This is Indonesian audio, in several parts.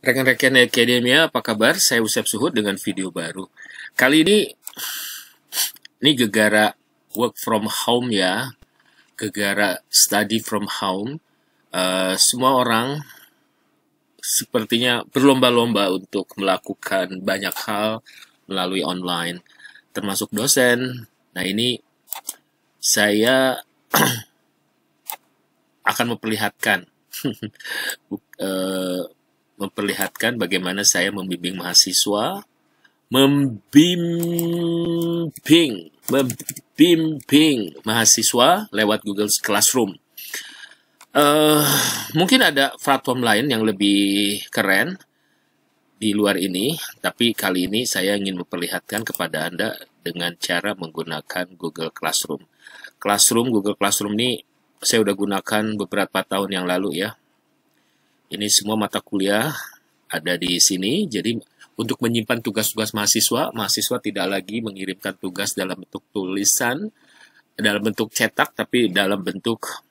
Rekan-rekan Akademia, apa kabar? Saya Usep Suhud dengan video baru. Kali ini gegara work from home ya, gegara study from home. Semua orang sepertinya berlomba-lomba untuk melakukan banyak hal melalui online, termasuk dosen. Nah ini saya akan memperlihatkan bagaimana saya membimbing mahasiswa, membimbing mahasiswa lewat Google Classroom. Mungkin ada platform lain yang lebih keren di luar ini, tapi kali ini saya ingin memperlihatkan kepada Anda dengan cara menggunakan Google Classroom. Google Classroom ini saya udah gunakan beberapa tahun yang lalu ya. Ini semua mata kuliah ada di sini, jadi untuk menyimpan tugas-tugas mahasiswa tidak lagi mengirimkan tugas dalam bentuk tulisan, dalam bentuk cetak, tapi dalam bentuk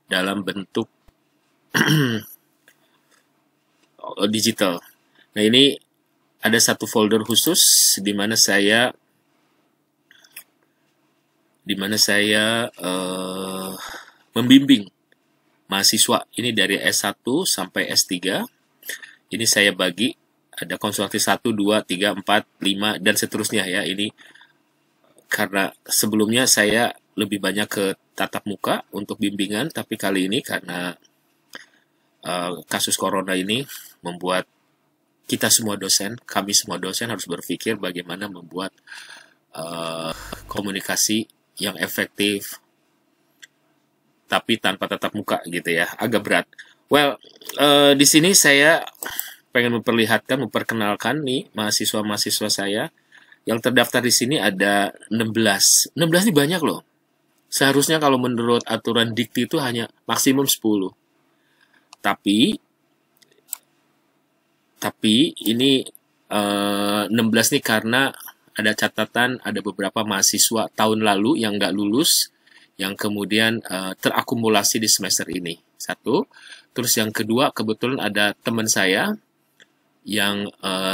dalam bentuk digital. Nah ini ada satu folder khusus di mana saya membimbing mahasiswa ini dari S1 sampai S3. Ini saya bagi, ada konsultasi 1, 2, 3, 4, 5, dan seterusnya ya. Ini karena sebelumnya saya lebih banyak ke tatap muka untuk bimbingan, tapi kali ini karena kasus corona ini membuat kami semua dosen harus berpikir bagaimana membuat komunikasi yang efektif, tapi tanpa tatap muka gitu ya, agak berat. Well, di sini saya pengen memperkenalkan nih mahasiswa-mahasiswa saya yang terdaftar di sini ada 16. 16 ini banyak loh. Seharusnya kalau menurut aturan Dikti itu hanya maksimum 10. Tapi ini 16 nih karena ada catatan ada beberapa mahasiswa tahun lalu yang nggak lulus, yang kemudian terakumulasi di semester ini. Satu. Terus yang kedua, kebetulan ada teman saya yang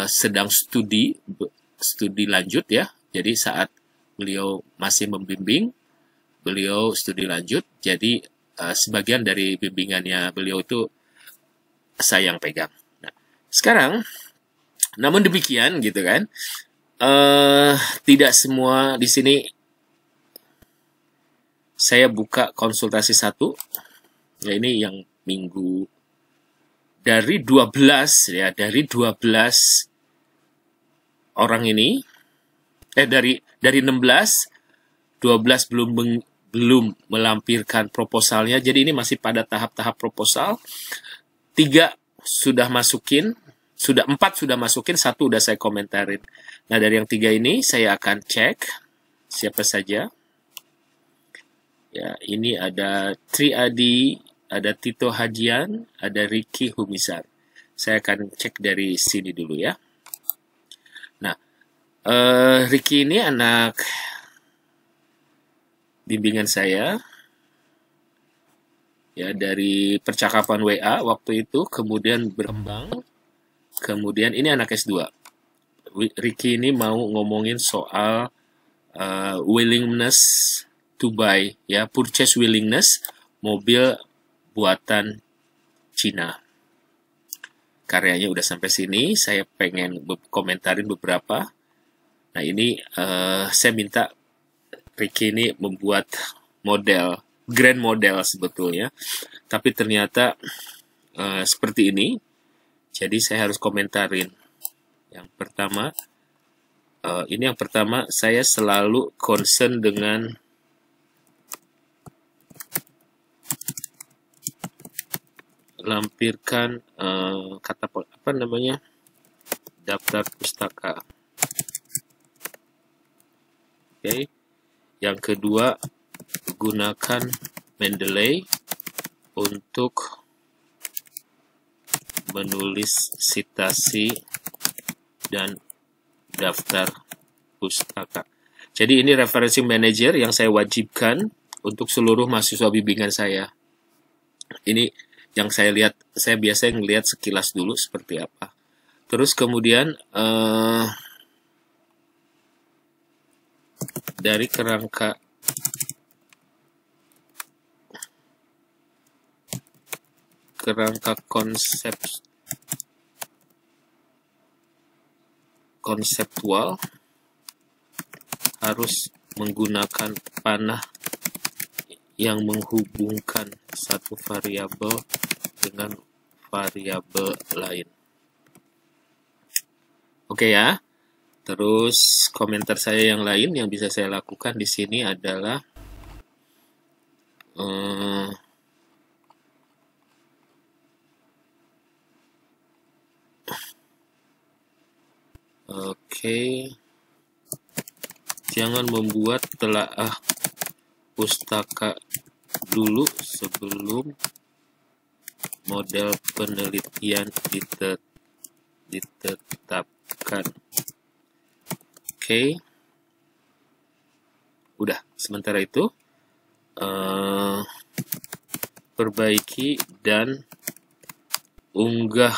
sedang studi lanjut ya. Jadi saat beliau masih membimbing, beliau studi lanjut. Jadi sebagian dari bimbingannya beliau itu saya yang pegang. Nah, sekarang, namun demikian gitu kan, tidak semua di sini saya buka konsultasi 1. Ya ini yang minggu dari 12 ya, dari 12 orang ini dari 16, 12 belum melampirkan proposalnya. Jadi ini masih pada tahap-tahap proposal. 3 sudah masukin, 4 sudah masukin, 1 udah saya komentarin. Nah, dari yang 3 ini saya akan cek siapa saja. Ya, ini ada Tri Adi, ada Tito Hadian, ada Ricky Humisar. Saya akan cek dari sini dulu ya. Nah, Ricky ini anak bimbingan saya. Ya, dari percakapan WA waktu itu, kemudian berkembang. Kemudian ini anak S2. Ricky ini mau ngomongin soal willingness to buy, ya, purchase willingness mobil buatan Cina. Karyanya udah sampai sini, saya pengen komentarin beberapa. Nah ini saya minta Ricky ini membuat model, grand model sebetulnya, tapi ternyata seperti ini. Jadi saya harus komentarin. Yang pertama, saya selalu concern dengan lampirkan daftar pustaka. Oke. Yang kedua, gunakan Mendeley untuk menulis citasi dan daftar pustaka. Jadi ini referencing manager yang saya wajibkan untuk seluruh mahasiswa bimbingan saya. Ini yang saya biasa ngelihat sekilas dulu seperti apa. Terus kemudian dari kerangka konseptual harus menggunakan panah yang menghubungkan satu variabel dengan variabel lain. Oke ya. Terus komentar saya yang lain yang bisa saya lakukan di sini adalah jangan membuat telaah pustaka dulu sebelum model penelitian ditetapkan. Udah, sementara itu perbaiki dan unggah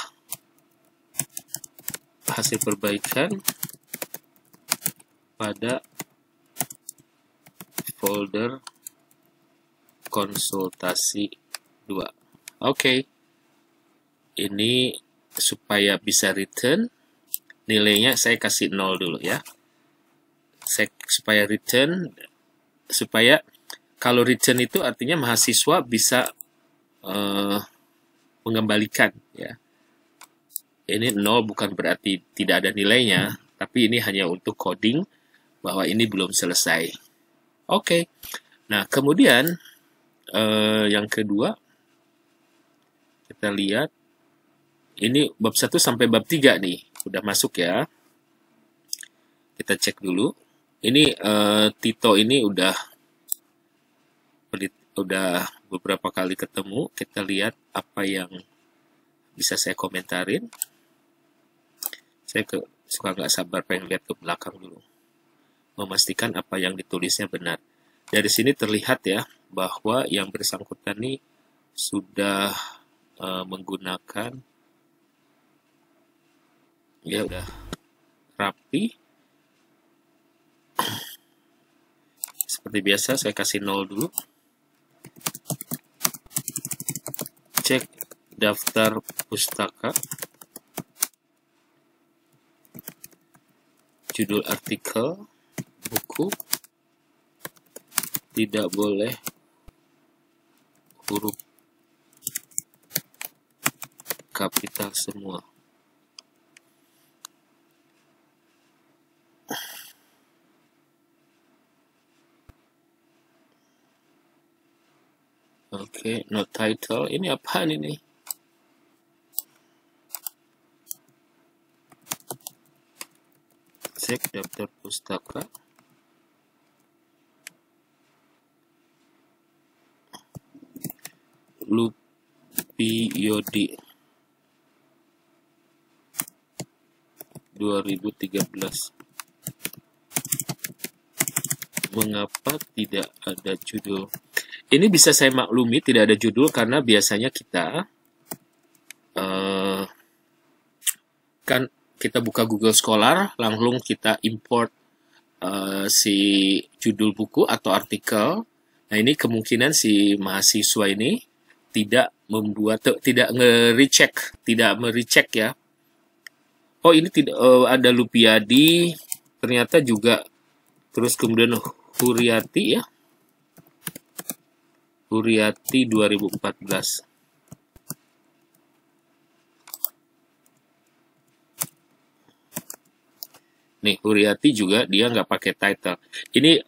hasil perbaikan pada folder konsultasi 2. Ini supaya bisa return, nilainya saya kasih 0 dulu ya. Supaya kalau return itu artinya mahasiswa bisa mengembalikan ya. Ini 0 bukan berarti tidak ada nilainya, tapi ini hanya untuk coding bahwa ini belum selesai. Nah, kemudian yang kedua, kita lihat, ini bab 1 sampai bab 3 nih, udah masuk ya. Kita cek dulu. Ini Tito ini udah beberapa kali ketemu. Kita lihat apa yang bisa saya komentarin. Saya suka nggak sabar pengen lihat ke belakang dulu, memastikan apa yang ditulisnya benar. Dari sini terlihat ya bahwa yang bersangkutan ini sudah menggunakan ya udah rapi. Seperti biasa saya kasih 0 dulu. Cek daftar pustaka, judul artikel, buku, tidak boleh huruf kapital semua. No title. Ini apaan ini? Cek daftar pustaka. Lupiyodi 2013. Mengapa tidak ada judul? Ini bisa saya maklumi tidak ada judul karena biasanya kita kan kita buka Google Scholar, langsung kita import si judul buku atau artikel. Nah, ini kemungkinan si mahasiswa ini tidak merecheck ya. Oh, ini tidak ada Lupiyadi, ternyata juga, terus kemudian Huriati ya. Huriati 2014. Nih, Huriati juga dia nggak pakai title. Ini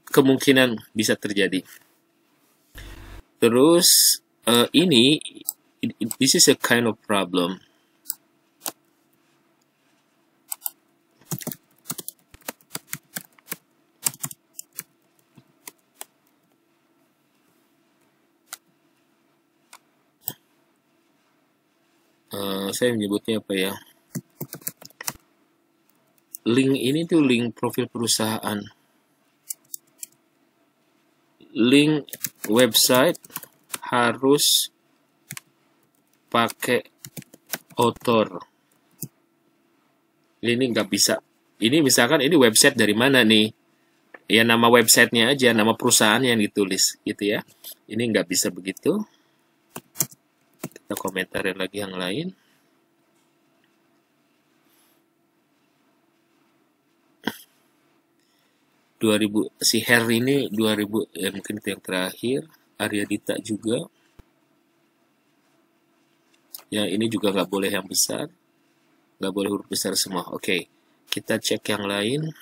kemungkinan bisa terjadi. Terus this is a kind of problem. Saya menyebutnya apa ya? Link ini tuh link profil perusahaan. Link website harus pakai author. Ini nggak bisa. Ini misalkan ini website dari mana nih? Ya nama websitenya aja, nama perusahaan yang ditulis gitu ya. Ini nggak bisa begitu. Kita komentarin lagi yang lain. Si Harry ini 2000 ya, mungkin itu yang terakhir. Arya Dita juga. Ya ini juga nggak boleh yang besar, nggak boleh huruf besar semua. Oke, kita cek yang lain.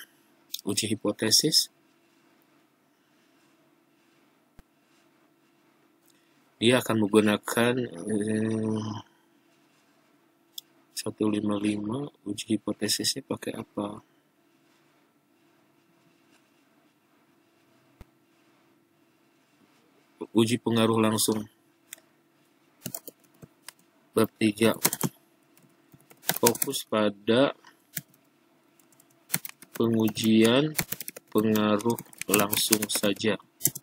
Uji hipotesis. Dia akan menggunakan 155. Uji hipotesisnya pakai apa? Uji pengaruh langsung. Bab 3. Fokus pada pengujian pengaruh langsung saja,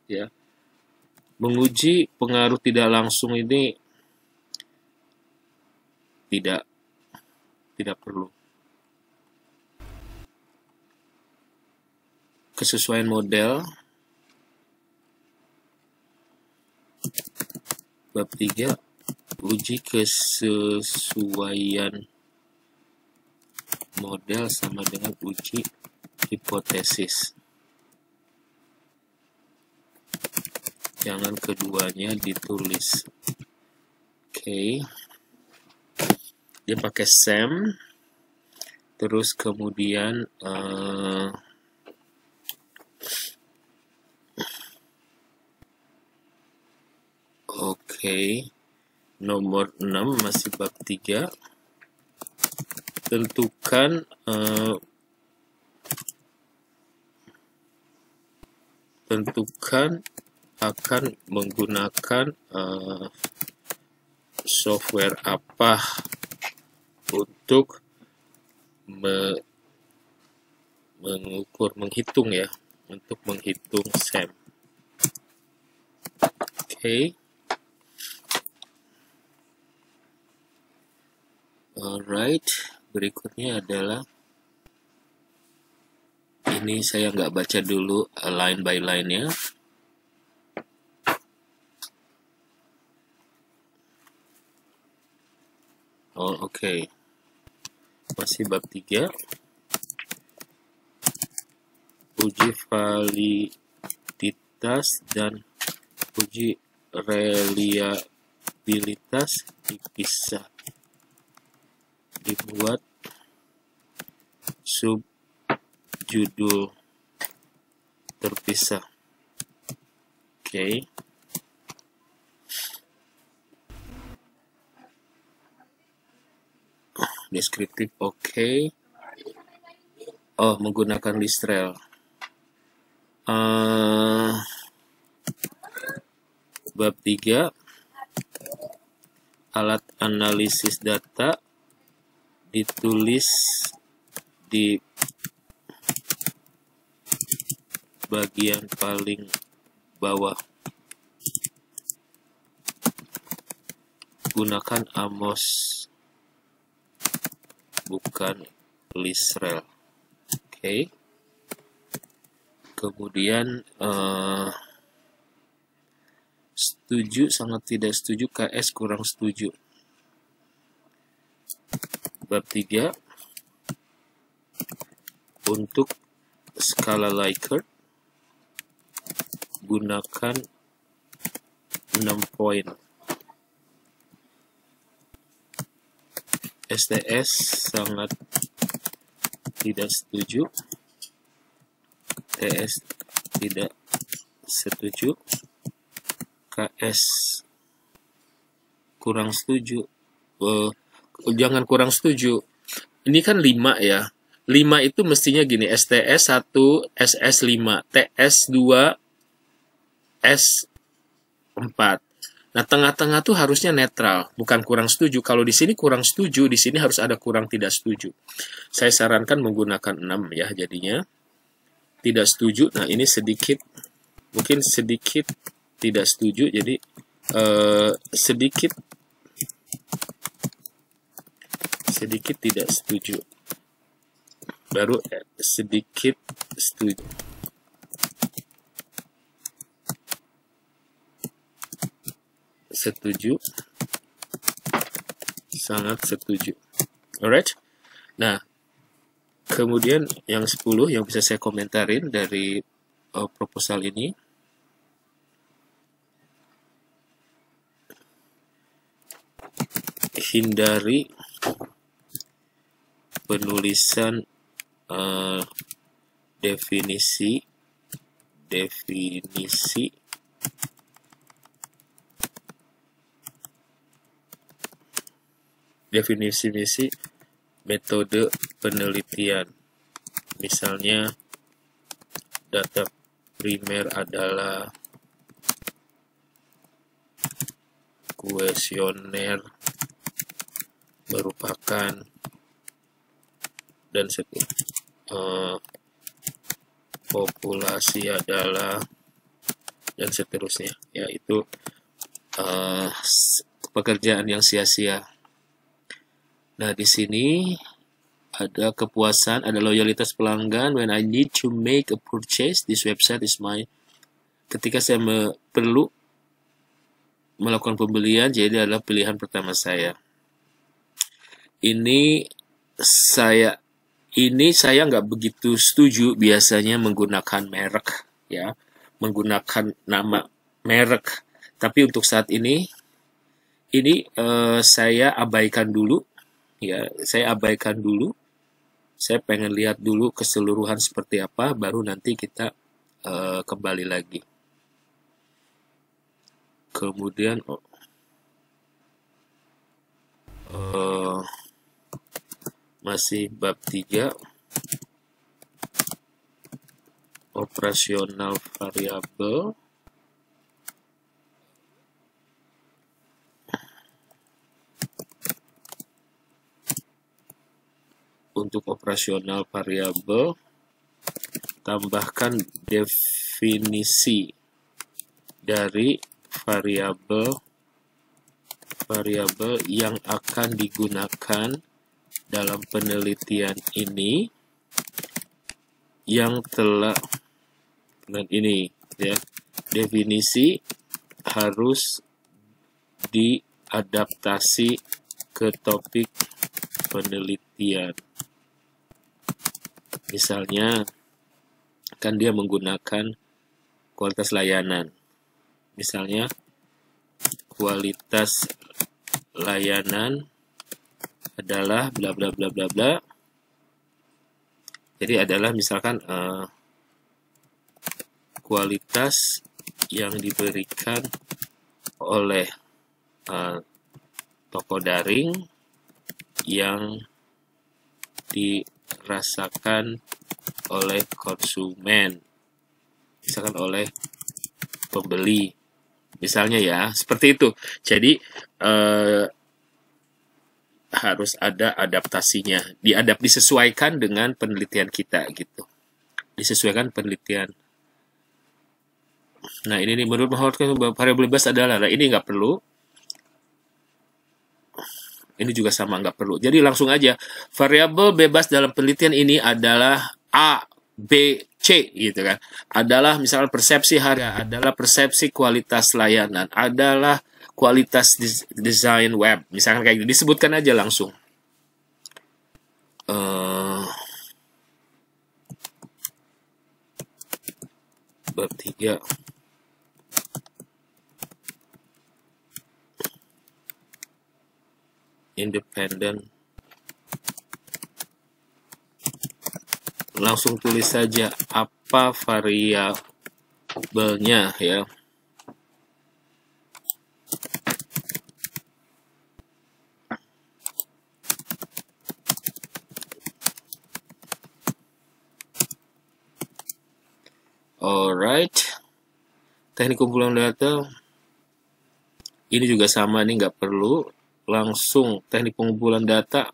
ya. Menguji pengaruh tidak langsung ini tidak perlu. Kesesuaian model. Bab 3. Uji kesesuaian model sama dengan uji hipotesis. Jangan keduanya ditulis. Oke. Dia pakai SAM. Terus kemudian oke. Nomor 6 masih bab 3. Tentukan akan menggunakan software apa untuk menghitung ya, untuk menghitung SAM. Oke. Alright, berikutnya adalah ini saya nggak baca dulu line by line-nya. Oh, oke. Masih bab 3. Uji validitas dan uji reliabilitas dipisah. Dibuat subjudul terpisah. Oke. Deskriptif oke. Oh, menggunakan Listrel. Bab 3. Alat analisis data ditulis di bagian paling bawah. Gunakan Amos, bukan Listrel. Oke. Kemudian setuju, sangat tidak setuju, KS kurang setuju. Bab 3. Untuk skala Likert gunakan 6 poin. STS sangat tidak setuju. TS tidak setuju. KS kurang setuju. Jangan kurang setuju. Ini kan 5 ya. 5 itu mestinya gini, STS 1, SS 5, TS 2, S 4. Nah, tengah-tengah tuh harusnya netral, bukan kurang setuju. Kalau di sini kurang setuju, di sini harus ada kurang tidak setuju. Saya sarankan menggunakan 6 ya, jadinya. Tidak setuju, nah ini sedikit, mungkin sedikit tidak setuju, jadi sedikit sedikit tidak setuju, baru sedikit setuju. Setuju, sangat setuju. Alright. Nah, kemudian yang 10 yang bisa saya komentarin dari proposal ini, hindari penulisan definisi metode penelitian. Misalnya, data primer adalah kuesioner merupakan dan populasi adalah dan seterusnya. Ya, itu pekerjaan yang sia-sia. Nah, di sini ada kepuasan, ada loyalitas pelanggan. When I need to make a purchase, this website is my. Ketika saya perlu melakukan pembelian, jadi adalah pilihan pertama saya. Ini saya nggak begitu setuju biasanya menggunakan merek, ya, menggunakan nama merek. Tapi untuk saat ini saya abaikan dulu. Ya, saya abaikan dulu. Saya pengen lihat dulu keseluruhan seperti apa, baru nanti kita kembali lagi. Kemudian masih bab 3, operasional variabel. Untuk operasional variabel, tambahkan definisi dari variabel yang akan digunakan dalam penelitian ini yang telah, dan ini ya, definisi harus diadaptasi ke topik penelitian. Misalnya, kan dia menggunakan kualitas layanan. Misalnya, kualitas layanan adalah bla bla bla bla bla. Jadi adalah misalkan kualitas yang diberikan oleh toko daring yang dirasakan oleh konsumen, misalkan oleh pembeli, misalnya ya, seperti itu. Jadi harus ada adaptasinya, disesuaikan dengan penelitian kita gitu, disesuaikan penelitian. Nah, ini nih, menurut variabel bebas adalah, nah, ini nggak perlu. Ini juga sama, nggak perlu. Jadi langsung aja, variabel bebas dalam penelitian ini adalah A, B, C, gitu kan. Adalah misalnya persepsi harga, adalah persepsi kualitas layanan, adalah kualitas desain web. Misalkan kayak gitu, disebutkan aja langsung. Bab 3. Independen. Langsung tulis saja apa variabelnya ya. Alright. Teknik kumpulan data. Ini juga sama nih, nggak perlu. Langsung teknik pengumpulan data.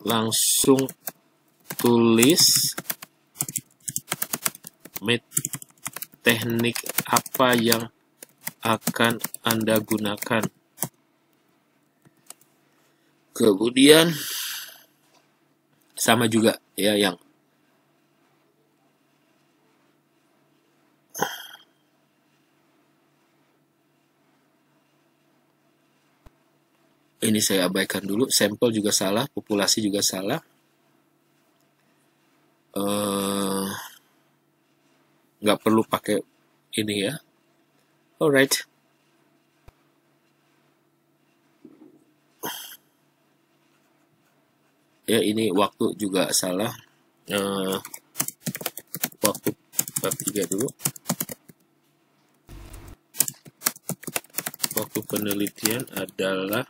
Langsung tulis teknik apa yang akan Anda gunakan. Kemudian sama juga ya, yang ini saya abaikan dulu, sampel juga salah, populasi juga salah. Nggak perlu pakai ini ya. Alright. Ya, ini waktu juga salah. Waktu bab 3 dulu. Waktu penelitian adalah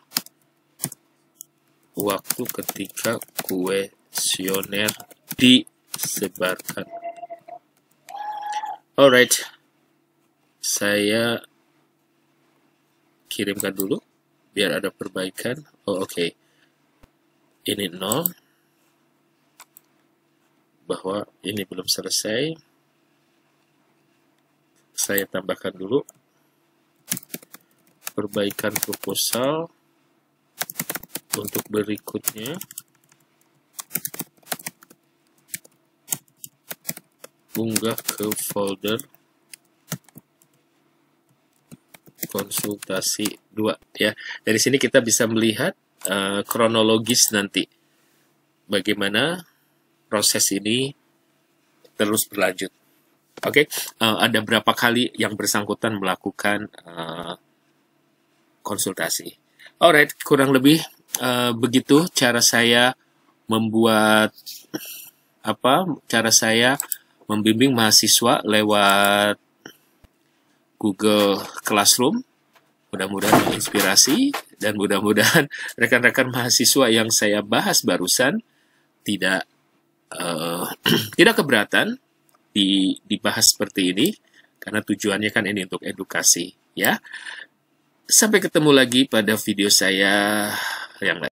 waktu ketika kuesioner disebarkan. Alright. Saya kirimkan dulu biar ada perbaikan. Oh, oke. Ini 0, bahwa ini belum selesai. Saya tambahkan dulu perbaikan proposal untuk berikutnya. Unggah ke folder konsultasi 2 ya. Dari sini kita bisa melihat kronologis nanti bagaimana proses ini terus berlanjut. Oke, ada berapa kali yang bersangkutan melakukan konsultasi. Alright, kurang lebih begitu cara saya membuat cara saya membimbing mahasiswa lewat Google Classroom. Mudah-mudahan menginspirasi, dan mudah-mudahan rekan-rekan mahasiswa yang saya bahas barusan tidak keberatan dibahas seperti ini, karena tujuannya kan ini untuk edukasi ya. Sampai ketemu lagi pada video saya yang lain.